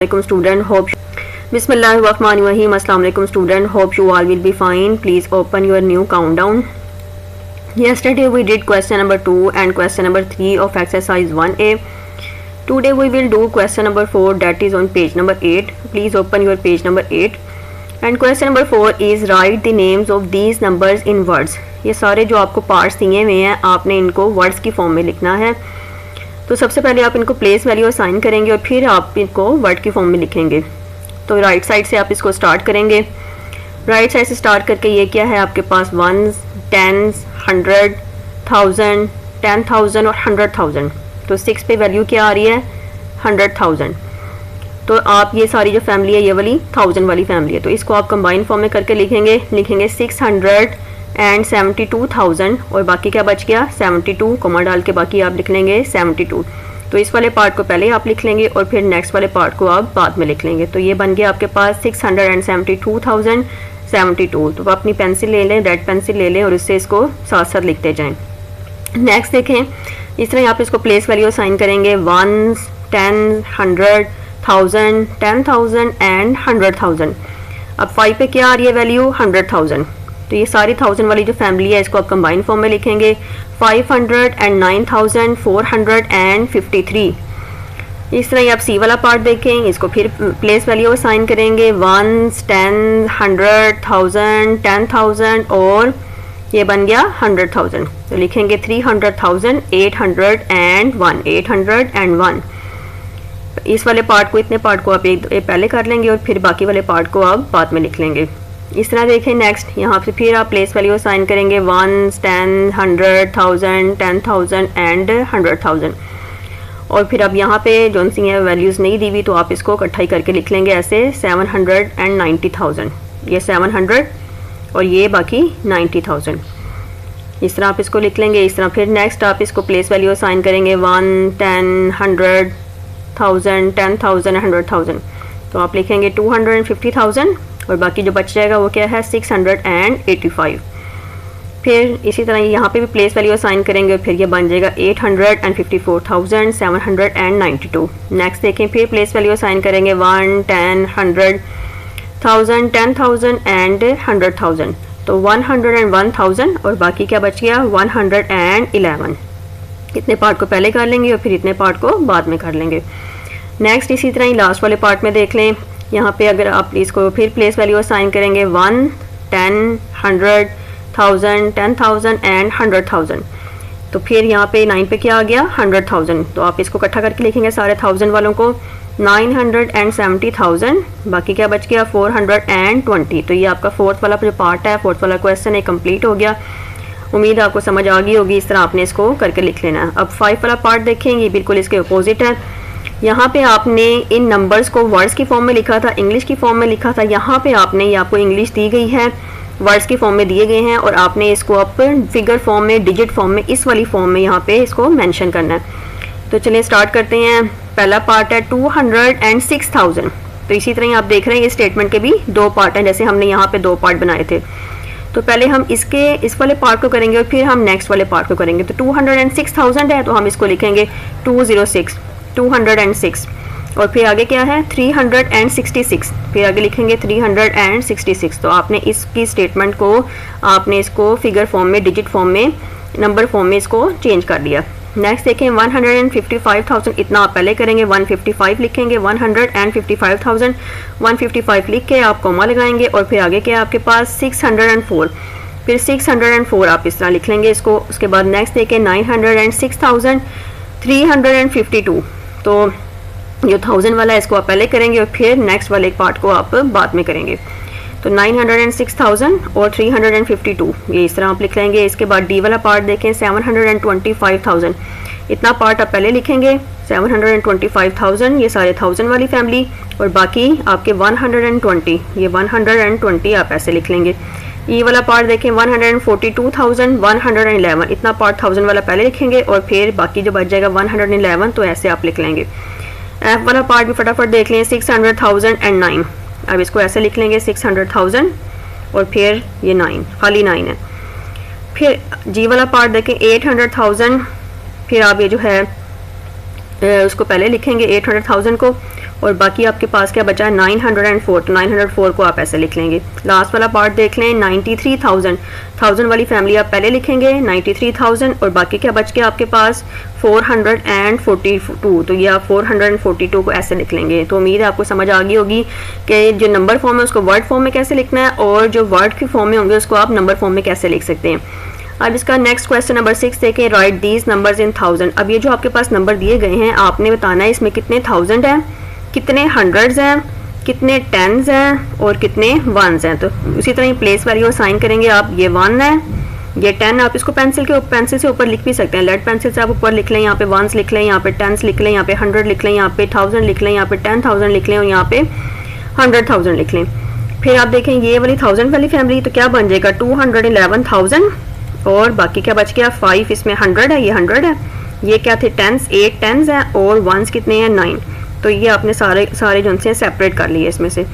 Student, hope Bismillahirrahmanirrahim. Assalamu alaikum student, hope you all will be fine. Please open your new countdown. Yesterday we did question number 2 and question number 3 of exercise 1A. Today we will do question number 4, that is on page number 8. Please open your page number 8. And question number 4 is write the names of these numbers in words. ये सारे जो आपको parts दिए हुए हैं आपने इनको words की फॉर्म में लिखना है. तो सबसे पहले आप इनको प्लेस वैल्यू असाइन करेंगे और फिर आप इनको वर्ड की फॉर्म में लिखेंगे. तो राइट साइड से आप इसको स्टार्ट करेंगे. राइट साइड से स्टार्ट करके ये क्या है आपके पास वंस, टेंस, 100, 1000, 10,000 और 100,000. तो 6 पे वैल्यू क्या आ रही है 100,000. तो आप ये सारी जो फैमिली है ये वाली 1000 वाली फैमिली है. तो इसको आप कंबाइन फॉर्म में करके लिखेंगे 672,000 और बाकी क्या बच गया 72, कॉमा डाल के बाकी आप लिख लेंगे 72. तो इस वाले पार्ट को पहले आप लिख लेंगे और फिर नेक्स्ट वाले पार्ट को आप बाद में लिख लेंगे. तो ये बन गया आपके पास 672,072. तो आप अपनी पेंसिल ले लें, रेड पेंसिल ले लें और उससे इसको साथ साथ लिखते जाएं. नेक्स्ट देखें, इस तरह आप इसको प्लेस वैल्यू असाइन करेंगे 1, 10, 100, 1000, 10,000 एंड 100,000. अब 5 पे क्या आ रही है वैल्यू 100,000. तो ये सारी 1000 वाली जो फैमिली है इसको आप कंबाइन फॉर्म में लिखेंगे 509,453. इस तरह ही आप सी वाला पार्ट देखें, इसको फिर प्लेस वैल्यू असाइन करेंगे 1, 10, 100, 1000, 10,000 और ये बन गया 100,000. तो लिखेंगे 300,000, 801. इस वाले पार्ट को, इतने पार्ट को आप एक पहले कर लेंगे और फिर बाकी वाले पार्ट को आप बाद में लिख लेंगे. इस तरह देखें नेक्स्ट, यहाँ पे फिर आप प्लेस वैल्यू असाइन करेंगे 1, 10, 100, 1000, 10,000 एंड 100,000. और फिर अब यहाँ पे जो सी है वैल्यूज़ नहीं दी हुई तो आप इसको इकट्ठा ही करके लिख लेंगे ऐसे 790,000. ये 700 और ये बाकी 90,000. इस तरह आप इसको लिख लेंगे. इस तरह फिर नेक्स्ट आप इसको प्लेस वैल्यू असाइन करेंगे 1, 10, 100, 1000, 10,000, 100,000. तो आप लिखेंगे 250,000 और बाकी जो बच जाएगा वो क्या है 685. फिर इसी तरह यहाँ पे भी प्लेस वैल्यू असाइन करेंगे और फिर ये बन जाएगा 854,792. नेक्स्ट देखें, फिर प्लेस वैल्यू असाइन करेंगे 1, 10, 100, 1000, 10,000 एंड 100,000. तो 101,000 और बाकी क्या बच गया 111. इतने पार्ट को पहले कर लेंगे और फिर इतने पार्ट को बाद में कर लेंगे. नेक्स्ट इसी तरह ही लास्ट वाले पार्ट में देख लें. यहाँ पे अगर आप इसको फिर प्लेस वैल्यू असाइन करेंगे 1, 10, 100, 1000, 10,000 एंड 100,000. तो फिर यहाँ पे 9 पे क्या आ गया 100,000. तो आप इसको इकट्ठा करके लिखेंगे सारे 1000 वालों को 970,000. बाकी क्या बच गया 420. तो ये आपका फोर्थ वाला जो पार्ट है, फोर्थ वाला क्वेश्चन है, कंप्लीट हो गया. उम्मीद आपको समझ आ गई होगी. इस तरह आपने इसको करके लिख लेना है. अब 5 वाला पार्ट देखेंगे, बिल्कुल इसके अपोजिट है. यहाँ पे आपने इन नंबर्स को वर्ड्स की फॉर्म में लिखा था, इंग्लिश की फॉर्म में लिखा था. यहाँ पे आपने, ये आपको इंग्लिश दी गई है, वर्ड्स की फॉर्म में दिए गए हैं और आपने इसको आप फिगर फॉर्म में, डिजिट फॉर्म में, इस वाली फॉर्म में यहाँ पे इसको मेंशन करना है. तो चलिए स्टार्ट करते हैं. पहला पार्ट है 206,000. तो इसी तरह आप देख रहे हैं ये स्टेटमेंट के भी 2 पार्ट हैं, जैसे हमने यहाँ पे 2 पार्ट बनाए थे. तो पहले हम इस वाले पार्ट को करेंगे और फिर हम नेक्स्ट वाले पार्ट को करेंगे. तो 206,000 है तो हम इसको लिखेंगे 206 और फिर आगे क्या है 366. फिर आगे लिखेंगे 366. तो आपने इसकी स्टेटमेंट को, आपने इसको फिगर फॉर्म में, डिजिट फॉर्म में, नंबर फॉर्म में इसको चेंज कर दिया. नेक्स्ट देखें 155,000. इतना आप पहले करेंगे 155 लिखेंगे 155,000. 155 लिख के आप कॉमा लगाएंगे और फिर आगे क्या है आपके पास 604. फिर 604 आप इस तरह लिख लेंगे इसको. उसके बाद नेक्स्ट देखें 906,352. तो जो 1000 वाला है इसको आप पहले करेंगे और फिर नेक्स्ट वाले पार्ट को आप बाद में करेंगे. तो 906,000 और 352 ये इस तरह आप लिख लेंगे. इसके बाद डी वाला पार्ट देखें 725,000. इतना पार्ट आप पहले लिखेंगे 725,000, ये सारे 1000 वाली फैमिली और बाकी आपके 120, ये 120 आप ऐसे लिख लेंगे. ई वाला पार्ट देखें 142,111. इतना पार्ट 1000 वाला पहले लिखेंगे और फिर बाकी जो बच जाएगा 111, तो ऐसे आप लिख लेंगे. एफ वाला पार्ट भी फटाफट देख लें 600,009. अब इसको ऐसे लिख लेंगे 600,000 और फिर ये 9, खाली 9 है. फिर जी वाला पार्ट देखें 800,000. फिर आप ये जो है उसको पहले लिखेंगे 800,000 को, और बाकी आपके पास क्या बचा है 904, तो 904 को आप ऐसे लिख लेंगे। लास्ट वाला पार्ट देख लें 93,000, 1000 वाली फैमिली आप पहले लिखेंगे 93,000, और बाकी क्या बच गया आपके पास 442, तो ये आप 442 को ऐसे लिख लेंगे। तो उम्मीद है आपको समझ आ गई होगी कि जो नंबर फॉर्म है उसको वर्ड फॉर्म में कैसे लिखना है, और जो वर्ड के फॉर्म में होंगे उसको आप नंबर फॉर्म में कैसे लिख सकते हैं। अब इसका नेक्स्ट क्वेश्चन नंबर 6 देखें, राइट दीज नंबर्स इन 1000। अब ये जो आपके पास नंबर दिए गए हैं आपने बताना है इसमें कितने 1000 हैं, कितने हंड्रेड्स हैं, कितने टेंस हैं और कितने वंस हैं। तो उसी तरह ही प्लेस वैल्यू असाइन करेंगे आप। ये 1 है, ये 10, आप इसको पेंसिल से ऊपर लिख भी सकते हैं, लेड पेंसिल से आप ऊपर लिख लें, यहाँ पे वंस लिख लें, यहाँ पे टेंस लिख लें, यहाँ पे 100 लिख लें, यहाँ पे 1000 लिख लें, यहाँ पे 10,000 लिख लें और यहाँ पे 100,000 लिख लें। फिर आप देखें ये वाली 1000 वाली फैमिली तो क्या बन जाएगा 211,000, और बाकी क्या बच गया 5, इसमें 100 है, ये 100 है, ये क्या थे टेंस, 8 टेंस है और वंस कितने हैं 9। तो ये आपने सारे जो से सेपरेट कर लिए इसमें से।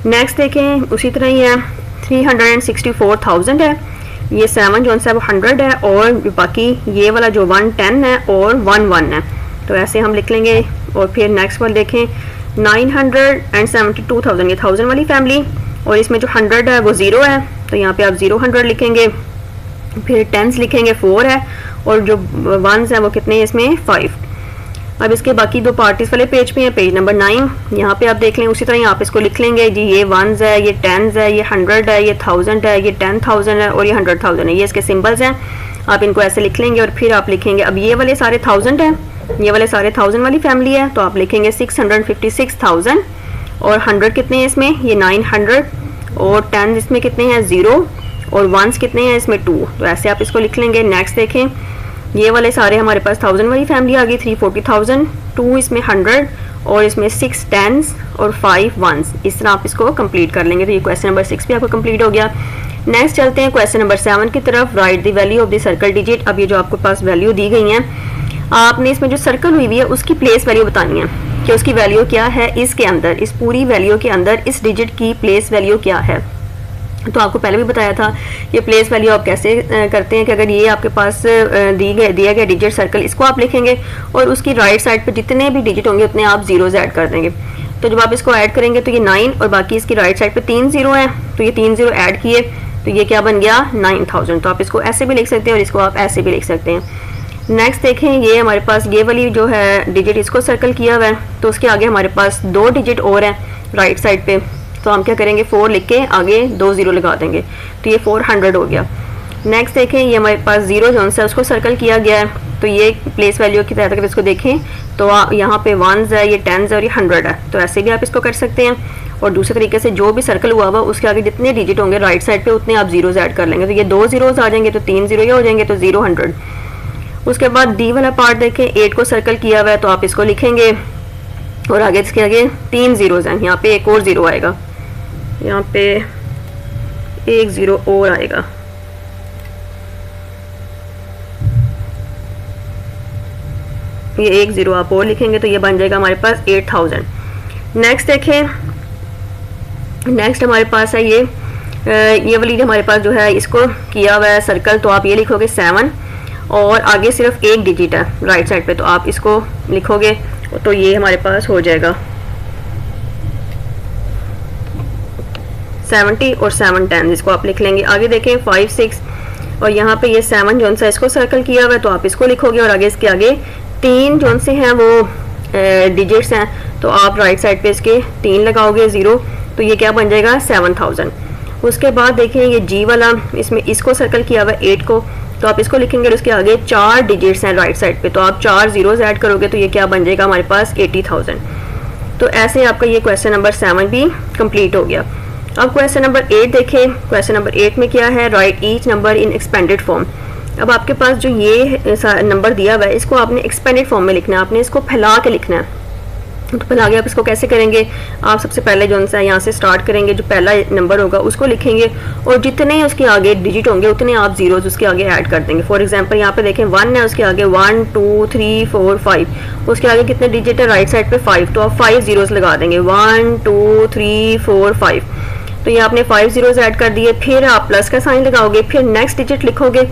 नेक्स्ट देखें उसी तरह ही है 364,000 है, ये 7 जो है वो 100 है, और बाकी ये वाला जो 1 10 है और 1 1 है, तो ऐसे हम लिख लेंगे। और फिर नेक्स्ट वाला देखें 972,000, ये 1000 वाली फैमिली, और इसमें जो 100 है वो 0 है, तो यहाँ पे आप 0 लिखेंगे। फिर टेंस लिखेंगे 4 है, और जो वंस है वो कितने हैं इसमें 5। अब इसके बाकी दो पार्टीज वाले पेज पे हैं, पेज नंबर 9, यहाँ पे आप देख लें उसी तरह आप इसको लिख लेंगे जी, ये वंस है, ये टेंस है, ये 100 है, ये 1000 है, ये 10,000 है और ये 100,000 है, ये इसके सिंबल्स हैं। आप इनको ऐसे लिख लेंगे और फिर आप लिखेंगे, अब ये वाले सारे 1000 है, ये वाले सारे 1000 वाली फैमिली है, तो आप लिखेंगे 656,000, और 100 कितने हैं इसमें, ये 900, और 10 इसमें कितने हैं 0, और वंस कितने हैं इसमें 2, तो ऐसे आप इसको लिख लेंगे। नेक्स्ट देखें ये वाले सारे हमारे पास 1000 वाली फैमिली आ गई 340,000, 2 इसमें 100 और इसमें 6 टेंस और 5 वंस, इस तरह आप इसको कंप्लीट कर लेंगे। तो ये क्वेश्चन नंबर 6 भी आपको कंप्लीट हो गया। नेक्स्ट चलते हैं क्वेश्चन नंबर 7 की तरफ, right the value of the circle digit. अब ये जो आपके पास वैल्यू दी गई है, आपने इसमें जो सर्कल हुई हुई है उसकी प्लेस वैल्यू बतानी है कि उसकी वैल्यू क्या है इसके अंदर, इस पूरी वैल्यू के अंदर इस डिजिट की प्लेस वैल्यू क्या है। तो आपको पहले भी बताया था ये प्लेस वैल्यू आप कैसे करते हैं कि अगर ये आपके पास दिया गया डिजिट सर्कल, इसको आप लिखेंगे और उसकी राइट साइड पे जितने भी डिजिट होंगे उतने आप जीरोज ऐड कर देंगे। तो जब आप इसको ऐड करेंगे तो ये 9 और बाकी इसकी राइट साइड पे 3 0 हैं, तो ये 3 0 ऐड किए तो ये क्या बन गया 9000। तो आप इसको ऐसे भी लिख सकते हैं और इसको आप ऐसे भी लिख सकते हैं। नेक्स्ट देखें ये हमारे पास ये वाली जो है डिजिट इसको सर्कल किया हुआ है, तो उसके आगे हमारे पास 2 डिजिट और हैं राइट साइड पे, तो हम क्या करेंगे 4 लिख के आगे 2 0 लगा देंगे, तो ये 400 हो गया। नेक्स्ट देखें ये हमारे पास 0 जो है उसको सर्कल किया गया है, तो ये प्लेस वैल्यू की तरह अगर इसको देखें तो यहाँ पे 1s है, ये 10s है और ये 100 है, तो ऐसे भी आप इसको कर सकते हैं। और दूसरे तरीके से जो भी सर्कल हुआ हुआ उसके आगे जितने डिजिट होंगे राइट साइड पे उतने आप जीरोज ऐड कर लेंगे, तो ये 2 zeros आ जाएंगे तो 3 0 ये हो जाएंगे, तो 0 100। उसके बाद डी वाला पार्ट देखें 8 को सर्कल किया हुआ है, तो आप इसको लिखेंगे और आगे इसके आगे 3 zeros हैं, यहाँ पे एक और 0 आएगा, यहाँ पे एक 0 और आएगा, ये एक 0 आप और लिखेंगे तो ये बन जाएगा हमारे पास 8000। नेक्स्ट देखें, नेक्स्ट हमारे पास है ये वाली जो हमारे पास जो है इसको किया हुआ है सर्कल, तो आप ये लिखोगे 7 और आगे सिर्फ एक डिजिट है राइट साइड पे, तो आप इसको लिखोगे तो ये हमारे पास हो जाएगा 70 और 7 10, इसको आप लिख लेंगे। आगे देखें 5 6 और यहाँ पे ये 7 जो सा इसको सर्कल किया हुआ है, तो आप इसको लिखोगे और आगे इसके आगे 3 जो से हैं वो डिजिट्स हैं, तो आप राइट साइड पे इसके 3 लगाओगे 0, तो ये क्या बन जाएगा 7000। उसके बाद देखें ये जी वाला, इसमें इसको सर्कल किया हुआ है 8 को, तो आप इसको लिखेंगे और उसके आगे 4 डिजिट्स हैं राइट साइड पे, तो आप 4 zeros ऐड करोगे तो ये क्या बन जाएगा हमारे पास 80000। तो ऐसे आपका ये क्वेश्चन नंबर 7 भी कंप्लीट हो गया। अब क्वेश्चन नंबर 8 देखें, क्वेश्चन नंबर 8 में क्या है, right each number in expanded form. अब आपके पास जो ये नंबर दिया हुआ है इसको आपने एक्सपेंडेड फॉर्म में लिखना है, आपने इसको फैला के लिखना है। तो फिर आगे आप इसको कैसे करेंगे, आप सबसे पहले जो है यहाँ से स्टार्ट करेंगे, जो पहला नंबर होगा उसको लिखेंगे और जितने उसके आगे डिजिट होंगे उतने आप जीरोज उसके आगे ऐड कर देंगे। फॉर एग्जांपल यहाँ पे देखें 1 है, उसके आगे 1 2 3 4 5, उसके आगे कितने डिजिट है राइट साइड पे 5, तो आप 5 zeros लगा देंगे 1 2 3 4 5, तो ये आपने 5 zeros ऐड कर दिए। फिर आप प्लस का साइन लगाओगे, फिर नेक्स्ट डिजिट लिखोगे